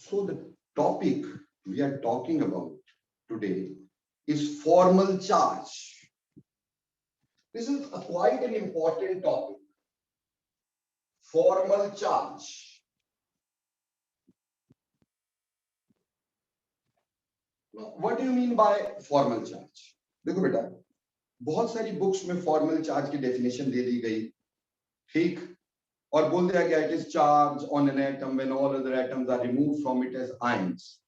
So the topic we are talking about today is formal charge. This is quite an important topic. Formal charge. Now, what do you mean by formal charge? देखो बेटा, बहुत सारी books में formal charge की definition दे दी गई, ठीक, और बोल दिया गया it is charge on an atom when all other atoms are removed from it as ions.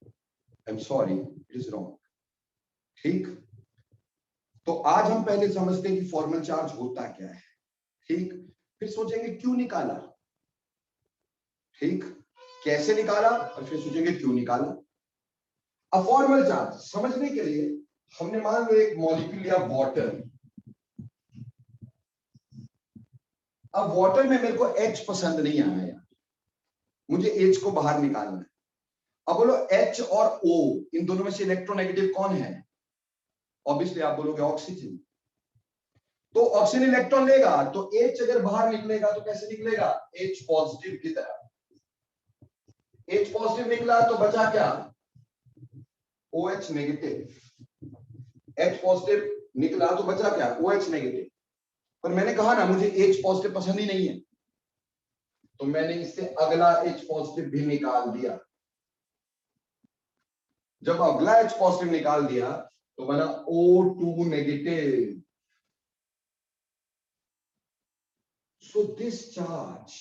I am sorry, it is wrong. ठीक, तो आज हम पहले समझते हैं कि फॉर्मल चार्ज होता क्या है. ठीक, फिर सोचेंगे क्यों निकाला. ठीक, कैसे निकाला, और फिर सोचेंगे क्यों निकाला. अब फॉर्मल चार्ज समझने के लिए हमने मान लो एक मॉलिक्यूल लिया वाटर. अब वाटर में मेरे को H पसंद नहीं आया यार, मुझे H को बाहर निकालना है. अब बोलो H और O इन दोनों में से इलेक्ट्रोनेगेटिव कौन है? ऑब्वियसली आप बोलोगे ऑक्सीजन. तो ऑक्सीजन इलेक्ट्रॉन लेगा, तो H अगर बाहर निकलेगा तो कैसे निकलेगा? H पॉजिटिव की तरह. H पॉजिटिव निकला तो बचा क्या? OH negative. H पॉजिटिव निकला तो बचा क्या? OH negative. पर मैंने कहा ना मुझे H पॉजिटिव पसंद ही नहीं है, तो मैंने इससे अगला H पॉजिटिव भी निकाल दिया. जब अगला H पॉजिटिव निकाल दिया तो बना O2 negative. So this charge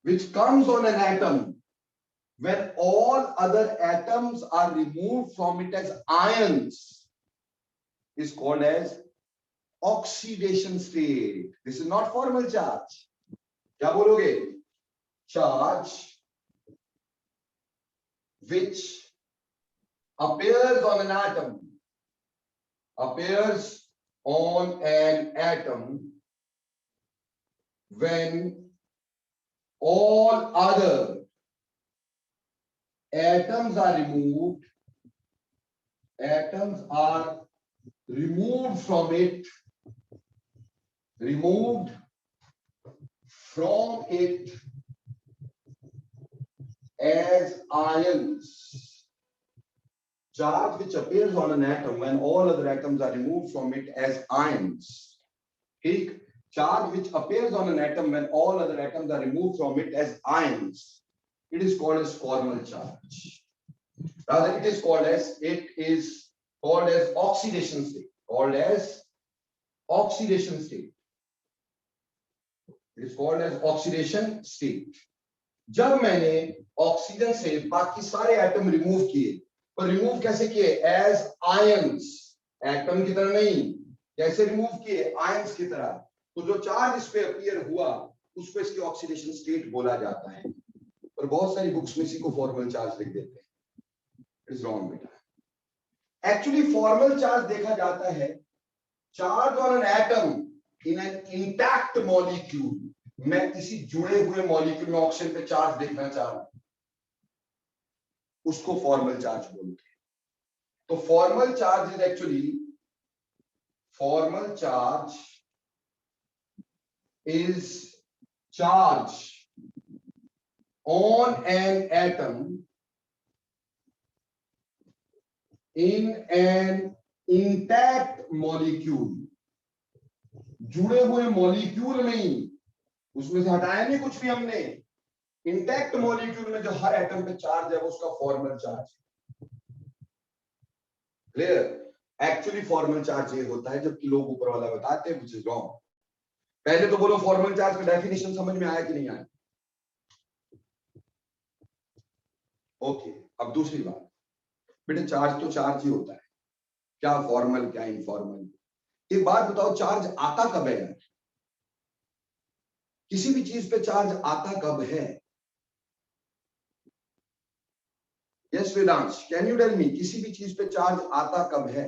which comes on an atom when all other atoms are removed from it as ions is called as oxidation state. This is not formal charge. क्या बोलोगे? Charge which appears on an atom, appears on an atom when all other atoms are removed from it, removed from it as ions. Charge which appears on an atom when all other atoms are removed from it as ions. ठीक, charge which appears on an atom when all other atoms are removed from it as ions. It is called as formal charge. Rather, it is called as oxidation state. Called as oxidation state. It is called as oxidation state. जब मैंने oxygen से बाकी सारे atom remove किए, तो remove कैसे किए? As ions. Atom की तरह नहीं, कैसे रिमूव किए? आयंस की तरह. तो जो चार्ज इस पे अपीयर हुआ उसको इसकी ऑक्सीडेशन स्टेट बोला जाता है. और बहुत सारी बुक्स में इसी को फॉर्मल चार्ज लिख देते हैं. इट इज रॉन्ग बेटा. एक्चुअली फॉर्मल चार्ज देखा जाता है charge on an atom in an intact molecule. मैं किसी जुड़े हुए मॉलिक्यूल में ऑक्सीजन पे चार्ज देखना चाह रहा हूं, उसको फॉर्मल चार्ज बोलते हैं. तो formal charge is actually, formal charge is charge on an atom in an intact molecule. जुड़े हुए मॉलिक्यूल में, उसमें से हटाया नहीं कुछ भी हमने. इंटैक्ट मॉलिक्यूल में जो हर एटम पे चार्ज है वो उसका formal charge. Clear? Actually formal charge ये होता है जबकि लोग ऊपर वाला बताते हैं, व्हिच इज रॉन्ग. पहले तो बोलो फॉर्मल चार्ज का डेफिनेशन समझ में आया कि नहीं आया? ओके, अब दूसरी बात. बेटे चार्ज तो चार्ज ही होता है, क्या फॉर्मल क्या इनफॉर्मल. एक बात बताओ, चार्ज आता कब है यार? किसी भी चीज पे चार्ज आता कब है? Yes Vedansh, can you tell me, किसी भी चीज पे चार्ज आता कब है?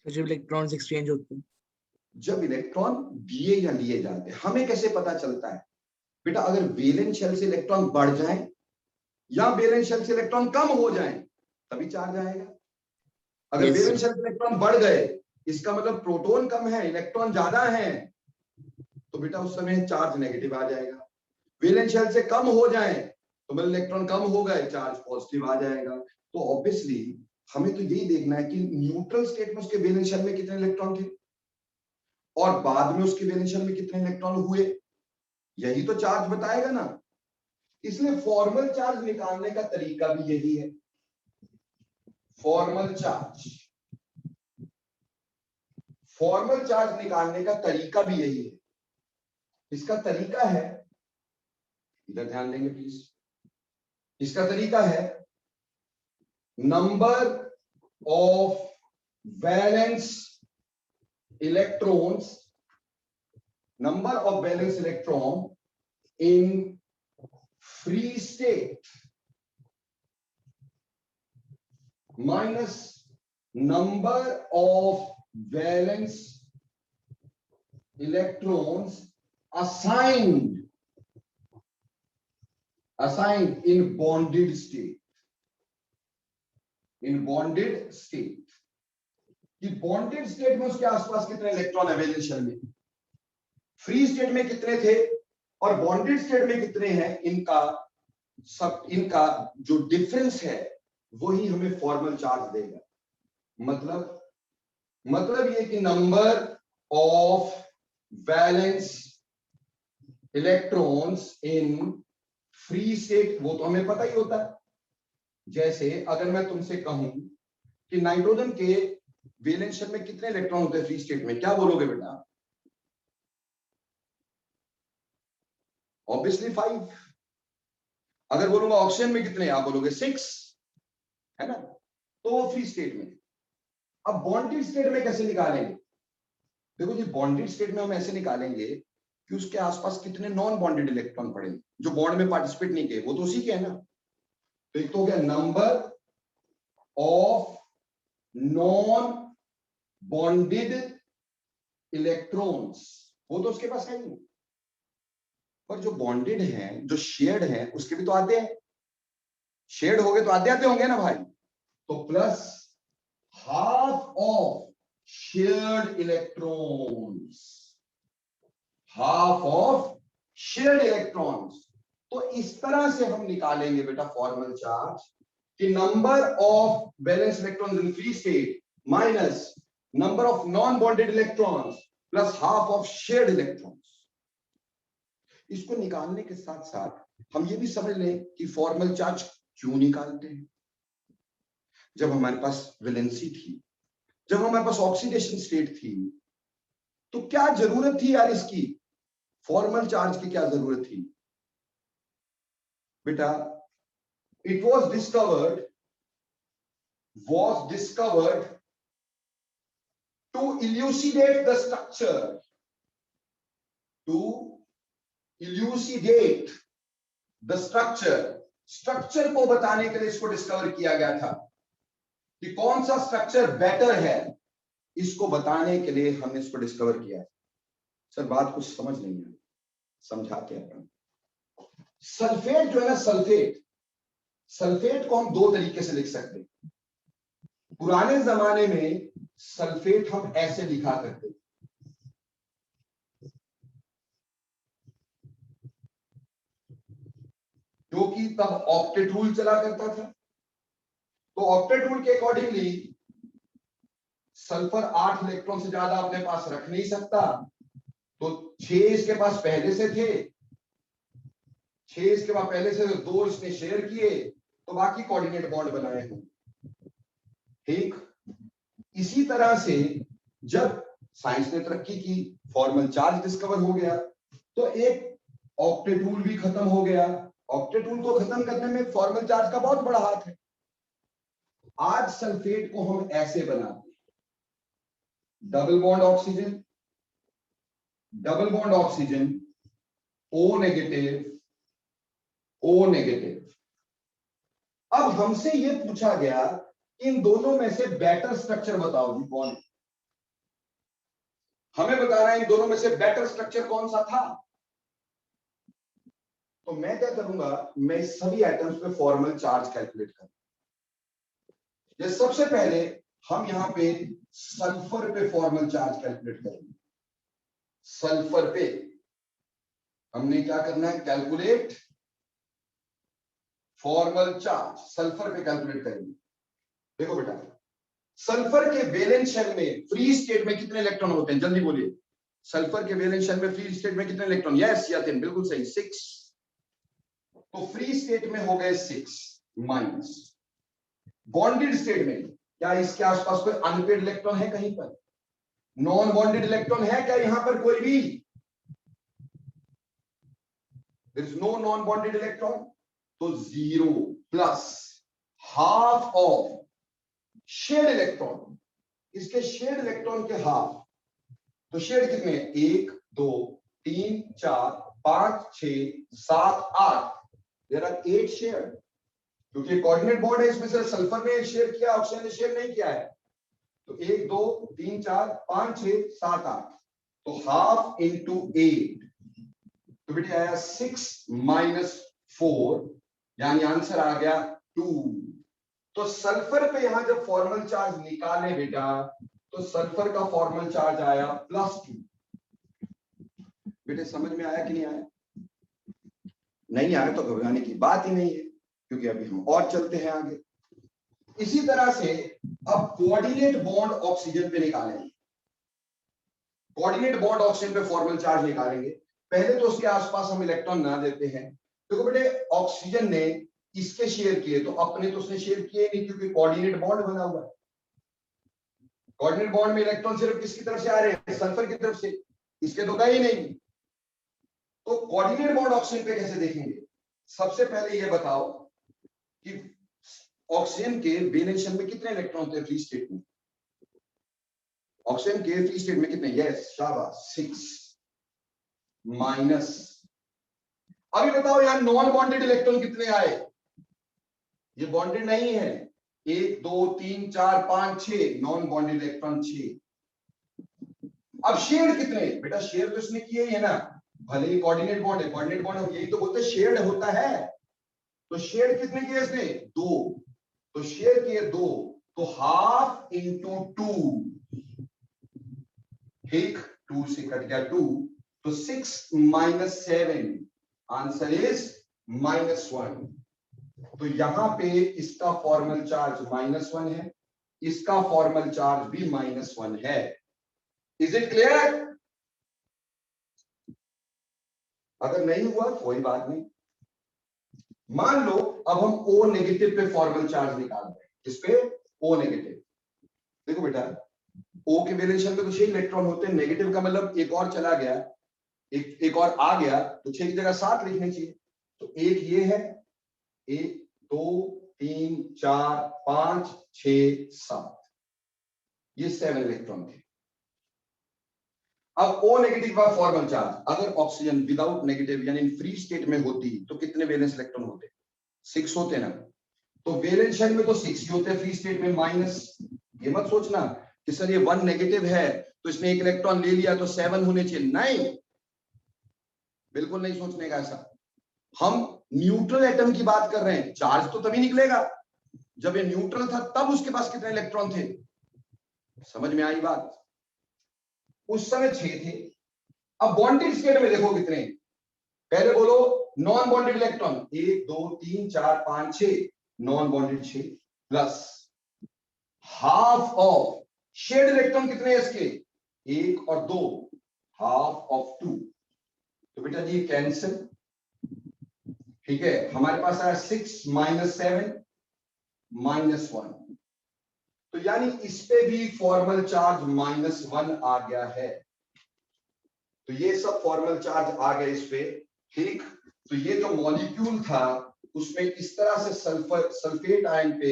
जब इलेक्ट्रॉन्स एक्सचेंज होते हैं. जब इलेक्ट्रॉन दिए या लिए जाते हैं. हमें कैसे पता चलता है? बेटा अगर वैलेंस शेल से इलेक्ट्रॉन बढ़ जाए या वैलेंस शेल से इलेक्ट्रॉन कम हो जाए तभी चार्ज आएगा. अगर वैलेंस शेल से इलेक्ट्रॉन बढ़ गए इसका मतलब प्रोटॉन कम है, इलेक्ट्रॉन ज्यादा है, तो बेटा उस समय चार्ज नेगेटिव आ जाएगा. वैलेंस शेल से कम हो जाए तो मतलब इलेक्ट्रॉन कम हो गए, चार्ज पॉजिटिव आ जाएगा। तो ऑब्वियसली हमें तो यही देखना है कि न्यूट्रल स्टेट में उसके वैलेंस शेल में कितने इलेक्ट्रॉन थे और बाद में उसके वैलेंस शेल में कितने इलेक्ट्रॉन हुए, यही तो चार्ज बताएगा ना। इसलिए फॉर्मल चार्ज निकालने का तरीका भी यही है। फॉर्मल चार्ज निकालने का तरीका भी यही है। इसका तरीका है, इधर ध्यान देंगे प्लीज, इसका तरीका है number of valence electrons, number of valence electron in free state minus number of valence electrons assigned in bonded state, कि बॉन्डेड स्टेट में उसके आसपास कितने इलेक्ट्रॉन है वैलेंस शेल में, फ्री स्टेट में कितने थे और बॉन्डेड स्टेट में कितने हैं, इनका जो डिफरेंस है वही हमें फॉर्मल चार्ज देगा। मतलब ये कि number of valence electrons in free state, वो तो हमें पता ही होता है। जैसे अगर मैं तुमसे कहूं कि नाइट्रोजन के वैलेंस शेल में कितने इलेक्ट्रॉन होते हैं फ्री स्टेट में, क्या बोलोगे बेटा? ऑब्वियसली 5। अगर बोलूंगा ऑक्सीजन में कितने, आप बोलोगे 6, है ना? तो वो फ्री स्टेट में। अब बॉन्डेड स्टेट में कैसे निकालेंगे? देखो जी, बॉन्डेड स्टेट में हम ऐसे निकालेंगे कि उसके आसपास कितने नॉन बॉन्डेड इलेक्ट्रॉन पड़े जो बॉन्ड में पार्टिसिपेट नहीं किए, वो तो उसी के है ना। तो एक तो हो गया number of non bonded electrons, वो तो उसके पास है नहीं, पर जो बॉन्डेड हैं, जो शेयर्ड हैं, उसके भी तो आते हैं। शेयर्ड हो गए तो आते आते होंगे ना भाई। तो plus half of shared electrons, half of shared electrons। तो इस तरह से हम निकालेंगे बेटा फॉर्मल चार्ज कि number of valence electrons in free state minus number of non bonded electrons plus half of shared electrons. इसको निकालने के साथ साथ हम ये भी समझ लें कि फॉर्मल चार्ज क्यों निकालते हैं। जब हमारे पास वैलेंसी थी, जब हमारे पास ऑक्सीडेशन स्टेट थी, तो क्या जरूरत थी यार इसकी, फॉर्मल चार्ज की क्या जरूरत थी बेटा? It was discovered to elucidate the structure को बताने के लिए इसको डिस्कवर किया गया था कि कौन सा स्ट्रक्चर बेटर है, इसको बताने के लिए हमने इसको डिस्कवर किया। सर बात कुछ समझ नहीं है, समझाते हैं। सल्फेट जो है ना, सल्फेट को हम दो तरीके से लिख सकते हैं। पुराने जमाने में सल्फेट हम ऐसे लिखा करते, क्योंकि तब ऑक्टेट रूल चला करता था। तो ऑक्टेट रूल के अकॉर्डिंगली सल्फर 8 इलेक्ट्रॉन से ज्यादा अपने पास रख नहीं सकता, तो 6 इसके पास पहले से थे, 6 इसके बाद पहले से 2 इसने शेयर किए, तो बाकी कोऑर्डिनेट बॉन्ड बनाए हैं। ठीक इसी तरह से जब साइंस ने तरक्की की, फॉर्मल चार्ज डिस्कवर हो गया, तो एक ऑक्टेट रूल भी खत्म हो गया। ऑक्टेट रूल को खत्म करने में फॉर्मल चार्ज का बहुत बड़ा हाथ है। आज सल्फेट को हम ऐसे बनाते हैं, double bond oxygen, O negative. अब हमसे यह पूछा गया कि इन दोनों में से बेटर स्ट्रक्चर बताओ जी, कौन? हमें बताना है इन दोनों में से बेटर स्ट्रक्चर कौन सा था। तो मैं क्या करूंगा, मैं सभी आइटम्स पे फॉर्मल चार्ज कैलकुलेट करूंगा। सबसे पहले हम यहां पे सल्फर पे फॉर्मल चार्ज कैलकुलेट करेंगे। सल्फर पे हमने क्या करना है, कैलकुलेट फॉर्मल चार्ज, सल्फर पे कैलकुलेट करेंगे। देखो बेटा, सल्फर के वैलेंस शेल में फ्री स्टेट में कितने इलेक्ट्रॉन होते हैं, जल्दी बोलिए। सल्फर के वैलेंस शेल में फ्री स्टेट में कितने इलेक्ट्रॉन, यस यातिन बिल्कुल सही, 6। तो फ्री स्टेट में हो गए 6 माइनस। बॉन्डेड स्टेट में क्या इसके आसपास कोई अनपेड इलेक्ट्रॉन है कहीं पर, नॉन बॉन्डेड इलेक्ट्रॉन है क्या यहां पर कोई भी, there is no non bonded electron, तो 0 plus half of shared electron, इसके शेड इलेक्ट्रॉन के हाफ, तो शेड कितने, 1 2 3 4 5 6 7 8, देयर आर 8 शेड, क्योंकि कोऑर्डिनेट बॉन्ड है, इसमें से सल्फर ने शेयर किया, ऑक्सीजन ने शेयर नहीं किया है, तो 1 2 3 4 5 6 7 8, तो हाफ इंटू 8, तो बेटे आया 6 माइनस 4, यानी आंसर आ गया 2। तो सल्फर पे यहां जब फॉर्मल चार्ज निकाले बेटा, तो सल्फर का फॉर्मल चार्ज आया +2। बेटे समझ में आया कि नहीं आया, नहीं आया तो घबराने की बात ही नहीं है, क्योंकि अभी हम और चलते हैं आगे। इसी तरह से अब कोऑर्डिनेट बॉन्ड ऑक्सीजन पे निकालेंगे, कोऑर्डिनेट बॉन्ड ऑक्सीजन पे फॉर्मल चार्ज निकालेंगे। पहले तो उसके आसपास हम इलेक्ट्रॉन ना देते हैं, देखो बेटे ऑक्सीजन ने इसके शेयर किए, तो अपने तो उसने शेयर किए नहीं, क्योंकि कोऑर्डिनेट बॉन्ड बना हुआ है। कोऑर्डिनेट बॉन्ड में इलेक्ट्रॉन सिर्फ किसकी तरफ से आ रहे हैं, सल्फर की तरफ से, इसके तो गए ही नहीं। तो कोऑर्डिनेट बॉन्ड ऑक्सीजन पे कैसे देखेंगे, सबसे पहले ये बताओ कि ऑक्सीजन के वैलेंस शेल में कितने इलेक्ट्रॉन होते हैं फ्री स्टेट में, ऑक्सीजन के फ्री स्टेट में कितने, यस शाबाश 6 माइनस। अभी बताओ यहां नॉन बॉन्डेड इलेक्ट्रॉन कितने आए, ये बॉन्डेड नहीं है, 1 2 3 4 5 6, नॉन बॉन्डेड इलेक्ट्रॉन 6। अब शेड कितने, बेटा शेयर तो इसने किए ही है ना, भले ही कोऑर्डिनेट बॉन्ड है, कोऑर्डिनेट बॉन्ड यही तो बोलते हैं शेड होता है, तो शेड कितने किए इसने, 2, तो शेयर किए 2, तो हाफ इंटू 2, ठीक 2 से कट गया 2, तो 6 माइनस 7, आंसर इज -1। तो यहां पे इसका फॉर्मल चार्ज -1 है, इसका फॉर्मल चार्ज भी -1 है। इज इट क्लियर, अगर नहीं हुआ कोई बात नहीं। मान लो अब हम O नेगेटिव पे फॉर्मल चार्ज निकाल रहे हैं, किस पे, O नेगेटिव। देखो बेटा O के वैलेंस शेल में तो 6 इलेक्ट्रॉन होते हैं, नेगेटिव का मतलब एक और चला गया, एक और आ गया, तो 6 की जगह 7 लिखने चाहिए। तो एक ये है, 1 2 3 4 5 6 7, ये 7 इलेक्ट्रॉन थे। अब O नेगेटिव का फॉर्मल चार्ज, अगर ऑक्सीजन विदाउट नेगेटिव यानी फ्री स्टेट में होती तो कितने वैलेंस इलेक्ट्रॉन होते, 6 होते ना, तो वैलेंस शेल में तो 6 ही होते हैं, फ्री स्टेट में माइनस। ये मत सोचना कि सर ये 1 नेगेटिव है तो इसने एक इलेक्ट्रॉन ले लिया तो 7 होने चाहिए, नहीं, बिल्कुल नहीं सोचने का ऐसा। हम न्यूट्रल एटम की बात कर रहे हैं, चार्ज तो तभी निकलेगा जब ये न्यूट्रल था, तब उसके पास कितने इलेक्ट्रॉन थे, समझ में आई बात, उस समय 6 थे। अब बॉन्डेड स्टेट में देखो कितने, पहले बोलो non bonded electron 1 2 3 4 5 6, non bonded 6 plus half of shared electron कितने हैं इसके, 1 और 2, हाफ ऑफ 2, तो बेटा जी कैंसिल, ठीक है, हमारे पास आया 6 माइनस 7 -1, तो यानी इस पे भी फॉर्मल चार्ज -1 आ गया है। तो ये सब फॉर्मल चार्ज आ गए इस पे, ठीक। तो ये जो मॉलिक्यूल था उसमें इस तरह से सल्फेट आयन पे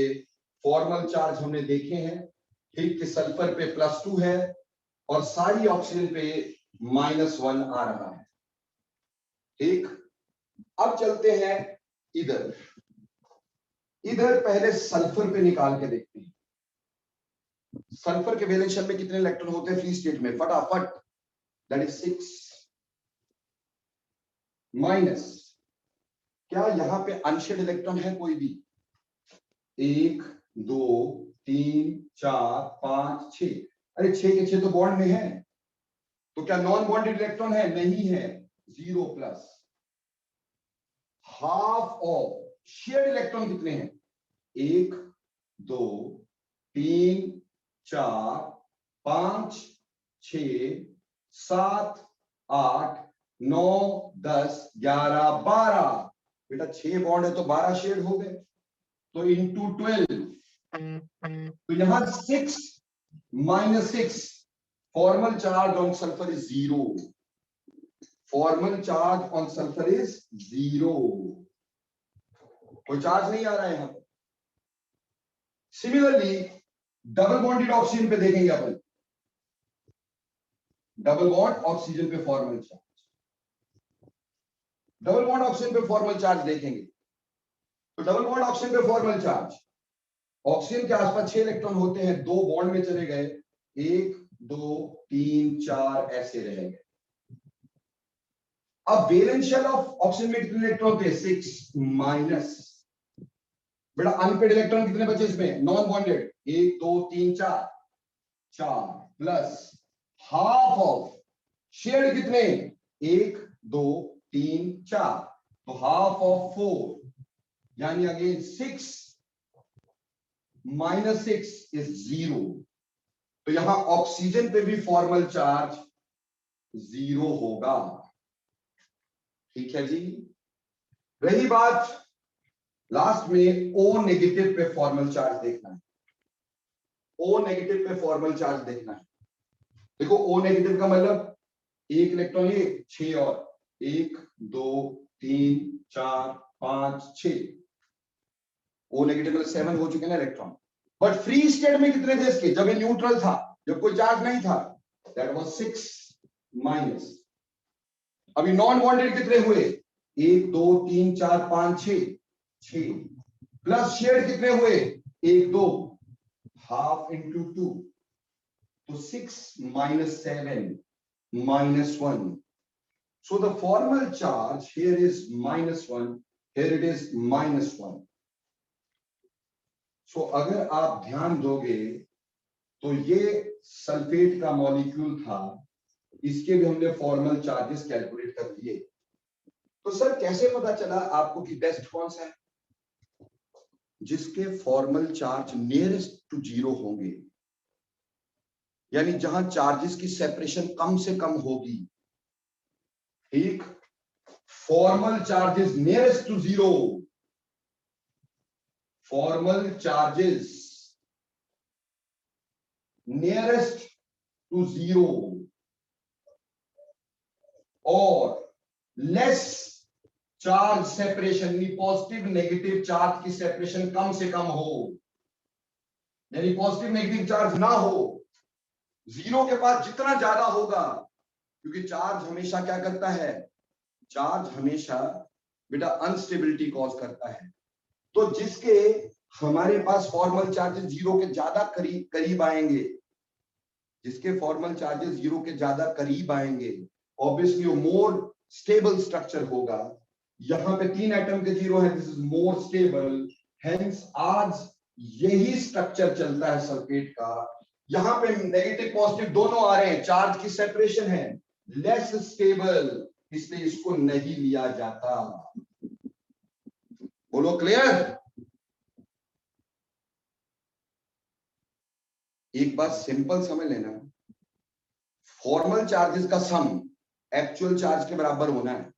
फॉर्मल चार्ज हमने देखे हैं, ठीक, कि सल्फर पे +2 है और सारी ऑक्सीजन पे -1 आ रहा है, ठीक। अब चलते हैं इधर, इधर पहले सल्फर पे निकाल के देखते हैं, सल्फर के वैलेंस शेल में कितने इलेक्ट्रॉन होते हैं फ्री स्टेट में, फटाफट, दैट इज 6 माइनस, क्या यहां पे अनशेड इलेक्ट्रॉन है कोई भी, 1 2 3 4 5 6, अरे 6 के 6 तो बॉन्ड में है, तो क्या नॉन बॉन्डेड इलेक्ट्रॉन है, नहीं है, 0 plus half of shared electron कितने हैं? 1 2 3 4 5 6 7 8 9 10 11 12। बेटा 6 बॉन्ड है तो 12 शेड हो गए, तो इंटू 12, तो यहां 6 minus 6, formal charge on sulphur is 0। Formal charge on sulphur is 0, कोई चार्ज नहीं आ रहा है यहां पर। सिमिलरली डबल बॉन्डेड ऑक्सीजन पे देखेंगे अपन, डबल बॉन्ड ऑक्सीजन पे formal charge, double bond oxygen पे फॉर्मल चार्ज देखेंगे, तो डबल बॉन्ड ऑक्सीजन पे फॉर्मल चार्ज, ऑक्सीजन के आसपास 6 इलेक्ट्रॉन होते हैं, 2 बॉन्ड में चले गए, 1 2 3 4 ऐसे रह गए। अब वैलेंस शेल ऑफ ऑक्सीजन में कितने इलेक्ट्रॉन थे? 6 माइनस, बेटा अनपेड इलेक्ट्रॉन कितने बचे इसमें? Non bonded 1 2 3 4 4 plus half of shared कितने? 1 2 3 4, तो हाफ ऑफ 4, यानी अगेन 6 माइनस 6 इज 0। तो यहां ऑक्सीजन पे भी फॉर्मल चार्ज 0 होगा। ठीक है जी। रही बात लास्ट में O नेगेटिव पे फॉर्मल चार्ज देखना है, O नेगेटिव पे फॉर्मल चार्ज देखना है। देखो O नेगेटिव का मतलब 1 इलेक्ट्रॉन, ये 6 और 1 2 3 4 5 6, O नेगेटिव मतलब 7 हो चुके ना इलेक्ट्रॉन। बट फ्री स्टेट में कितने थे इसके? जब ये न्यूट्रल था, जब कोई चार्ज नहीं था, दैट वाज 6 माइनस। अभी नॉन बॉन्डेड कितने हुए? 1 2 3 4 5 6 प्लस शेयर्ड कितने हुए? 1 2, हाफ इंटू 2, तो 6 minus 7 minus 1. So the formal charge here is -1, here it is -1. So अगर आप ध्यान दोगे तो ये सल्फेट का मॉलिक्यूल था, इसके भी हमने फॉर्मल चार्जेस कैलकुलेट कर लिए। तो सर कैसे पता चला आपको कि बेस्ट कौन सा है? जिसके फॉर्मल चार्ज नियरेस्ट टू 0 होंगे, यानी जहां चार्जेस की सेपरेशन कम से कम होगी। ठीक, formal charges nearest to 0, formal charges nearest to 0 और लेस चार्ज सेपरेशन, यानी पॉजिटिव नेगेटिव चार्ज की सेपरेशन कम से कम हो, यानी पॉजिटिव नेगेटिव चार्ज ना हो। 0 के पास जितना ज्यादा होगा, क्योंकि चार्ज हमेशा क्या करता है? चार्ज हमेशा बेटा अनस्टेबिलिटी कॉज करता है। तो जिसके हमारे पास फॉर्मल चार्जेस 0 के ज्यादा करीब आएंगे, जिसके फॉर्मल चार्जेस 0 के ज्यादा करीब आएंगे, ऑब्वियसली वो मोर स्टेबल स्ट्रक्चर होगा। यहां पे 3 एटम के 0 है, this is more stable, hence आज यही स्ट्रक्चर चलता है सल्फेट का। यहां पे नेगेटिव पॉजिटिव दोनों आ रहे हैं, चार्ज की सेपरेशन है, लेस स्टेबल, इसलिए इसको नहीं लिया जाता। बोलो क्लियर? एक बात सिंपल समझ लेना, फॉर्मल चार्जेस का सम एक्चुअल चार्ज के बराबर होना है।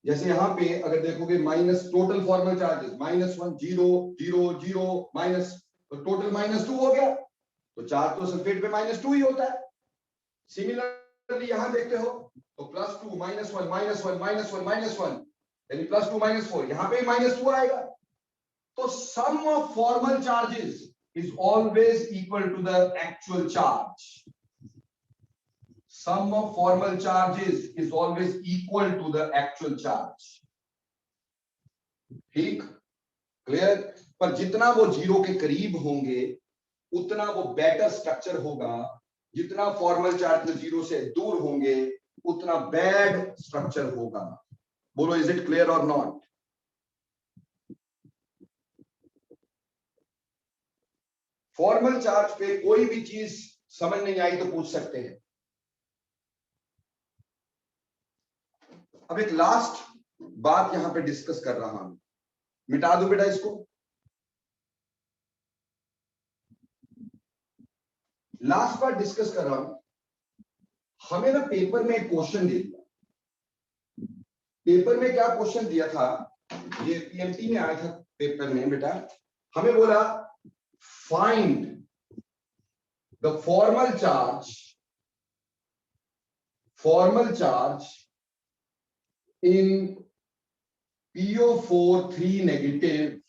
जैसे यहां पे अगर देखोगे minus total formal charges -1 0 0 0 minus, तो टोटल -2 हो गया, तो चार्ज तो सल्फेट पे -2 ही होता है। सिमिलरली यहां देखते हो तो +2 -1 -1 -1 -1, यानी +2 -4, यहां पे -2 आएगा। तो sum of formal charges is always equal to the actual charge. Sum of formal charges is always equal to the actual charge. ठीक, क्लियर? पर जितना वो 0 के करीब होंगे उतना वो बेटर स्ट्रक्चर होगा, जितना फॉर्मल चार्ज 0 से दूर होंगे उतना बैड स्ट्रक्चर होगा। बोलो इज इट क्लियर और नॉट? फॉर्मल चार्ज पे कोई भी चीज समझ नहीं आई तो पूछ सकते हैं। अब एक लास्ट बात यहां पे डिस्कस कर रहा हूं, मिटा दो बेटा इसको। लास्ट बात डिस्कस कर रहा हूं, हमें ना पेपर में एक क्वेश्चन दे दिया। पेपर में क्या क्वेश्चन दिया था, ये पीएमटी में आया था पेपर में बेटा, हमें बोला find the formal charge in PO4 3 negative,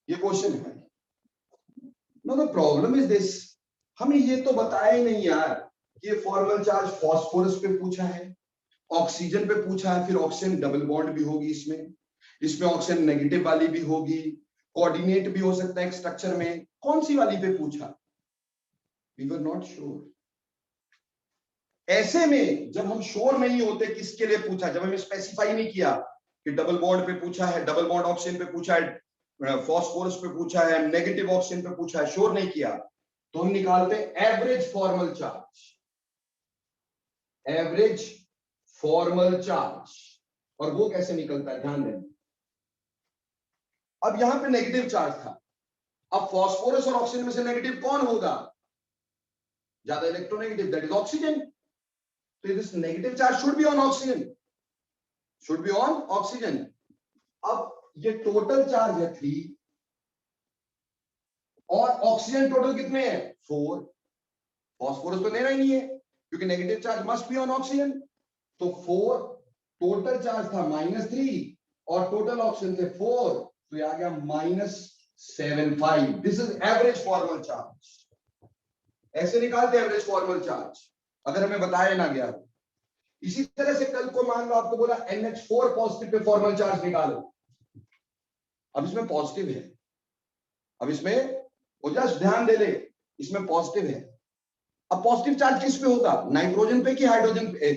ये क्वेश्चन है। Know the problem is this, हमें ये तो बताया ही नहीं यार कि ये फॉर्मल चार्ज फास्फोरस पे पूछा है, ऑक्सीजन पे पूछा है, फिर ऑक्सीजन डबल बॉन्ड भी होगी इसमें ऑक्सीजन नेगेटिव वाली भी होगी, कोऑर्डिनेट भी हो सकता है एक स्ट्रक्चर में, कौन सी वाली पे पूछा, वी वर नॉट श्योर। ऐसे में जब हम श्योर नहीं होते किसके लिए पूछा, जब हमें स्पेसिफाई नहीं किया कि डबल बॉन्ड पे पूछा है, डबल बॉन्ड ऑक्सीजन पे पूछा है, फास्फोरस पे पूछा है, नेगेटिव ऑक्सीजन पे पूछा है, श्योर नहीं किया, तो हम निकालते एवरेज फॉर्मल चार्ज। और वो कैसे निकलता है ध्यान दें। अब यहां पे नेगेटिव चार्ज था, अब फास्फोरस और ऑक्सीजन में से नेगेटिव कौन होगा, ज्यादा इलेक्ट्रोनेगेटिव, दैट इज ऑक्सीजन। तो this negative charge should be on oxygen. अब ये टोटल चार्ज है 3 और ऑक्सीजन टोटल कितने हैं 4, फास्फोरस तो लेना ही नहीं है क्योंकि negative charge must be on oxygen. तो 4 टोटल चार्ज था -3 और टोटल ऑक्सीजन थे 4, तो ये आ गया -75। This is average formal charge. ऐसे निकालते एवरेज फॉर्मल चार्ज अगर हमें बताया ना गया। इसी तरह से कल को मान लो आपको बोला NH4 positive pay formal charge निकालो, अब इसमें पॉजिटिव है, अब इसमें वो जस्ट ध्यान दे ले, इसमें पॉजिटिव है। अब पॉजिटिव चार्ज किस पे होगा, नाइट्रोजन पे कि हाइड्रोजन पे,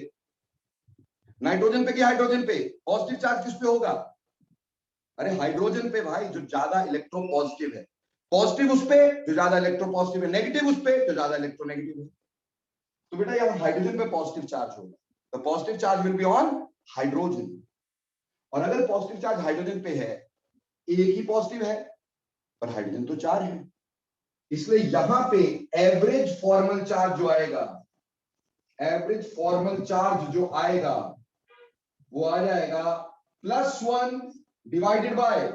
नाइट्रोजन पे कि हाइड्रोजन पे, पॉजिटिव चार्ज किस पे होगा, अरे हाइड्रोजन पे भाई, जो ज्यादा इलेक्ट्रो पॉजिटिव है। पॉजिटिव उस पे जो ज्यादा इलेक्ट्रो पॉजिटिव है, नेगेटिव उस पे जो ज्यादा इलेक्ट्रोनेगेटिव है। तो बेटा यहाँ हाइड्रोजन पे पॉजिटिव चार्ज होगा, तो positive charge will be on hydrogen. और अगर पॉजिटिव चार्ज हाइड्रोजन पे है, एक ही पॉजिटिव है पर हाइड्रोजन तो 4 है, इसलिए यहां पे एवरेज फॉर्मल चार्ज जो आएगा, एवरेज फॉर्मल चार्ज जो आएगा वो आ जाएगा +1 डिवाइडेड बाय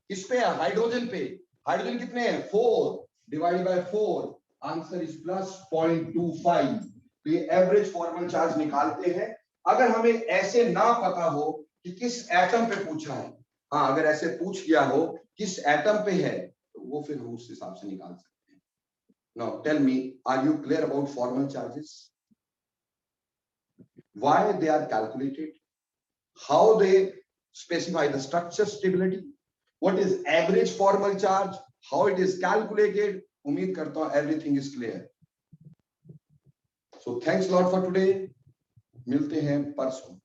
किस पे है, हाइड्रोजन पे। हाइड्रोजन कितने हैं 4 डिवाइडेड बाय 4, आंसर इज +0.25। तो ये एवरेज फॉर्मल चार्ज निकालते हैं अगर हमें ऐसे ना पता हो कि किस एटम पे पूछा है। हाँ, अगर ऐसे पूछ गया हो किस एटम पे है तो वो फिर हम उस हिसाब से निकाल सकते हैं। Now tell me, are you clear about formal charges? Why they are calculated? How they specify the structure stability? What is average formal charge? How it is calculated? उम्मीद करता हूं everything is clear. So thanks a lot for today. मिलते हैं परसों।